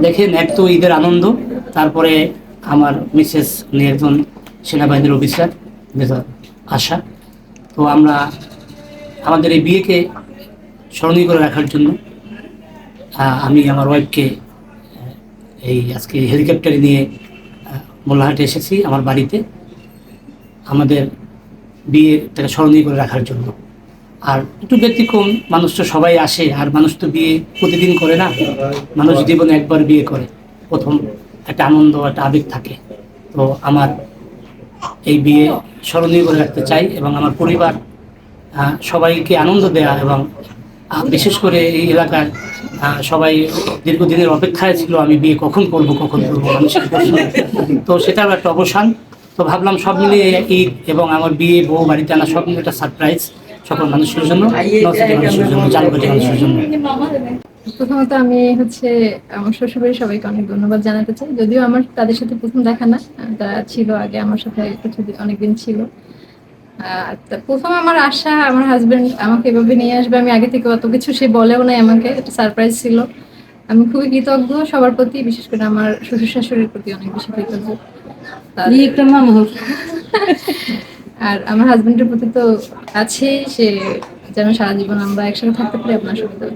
দেখেন, এক তো ঈদের আনন্দ, তারপরে আমার মিসেস উনি একজন সেনাবাহিনীর অফিসার আশা। তো আমরা আমাদের এই বিয়েকে স্মরণীয় করে রাখার জন্য আমি আমার ওয়াইফকে এই আজকে হেলিকপ্টারে নিয়ে মোল্লাহাটে এসেছি আমার বাড়িতে আমাদের বিয়েটাকে স্মরণীয় করে রাখার জন্য। আর একটু ব্যতিক্রম, মানুষ তো সবাই আসে, আর মানুষ তো বিয়ে প্রতিদিন করে না, মানুষ জীবনে একবার বিয়ে করে, প্রথম একটা আনন্দ, একটা আবেগ থাকে। তো আমার এই বিয়ে স্মরণীয় করে রাখতে চাই এবং আমার পরিবার সবাইকে আনন্দ দেয়া, এবং বিশেষ করে এই এলাকার সবাই দীর্ঘদিনের অপেক্ষায় ছিল আমি বিয়ে কখন করবো মানুষের প্রশ্ন। তো সেটারও একটা অবসান। তো ভাবলাম সব মিলিয়ে ঈদ এবং আমার বিয়ে, বউ বাড়িতে আনা, সব মিলিয়ে একটা সারপ্রাইজ সকল মানুষের জন্য, মানুষের জন্য, জালবাটি মানুষের জন্য। প্রথমত আমি আমার শ্বশুরবাড়ির সবাইকে অনেক ধন্যবাদ জানাতে চাই। যদিও আমার তাদের সাথে প্রথম দেখা না, তারা ছিল আগে আমার সাথে অনেকদিন ছিল। প্রথম আমার আশা, আমার হাজবেন্ড আমাকে এভাবে নিয়ে আসবে, আমি আগে থেকে অত কিছু সে বলেও নাই, আমাকে একটা সারপ্রাইজ ছিল। আমি খুবই কৃতজ্ঞ সবার প্রতি, বিশেষ করে আমার শ্বশুর শাশুড়ির প্রতি অনেক বেশি কৃতজ্ঞ। আর আমার হাজবেন্ডের প্রতি তো আছেই, সে যেন সারা জীবন আমরা একসাথে থাকতে পারি আপনার সাথে।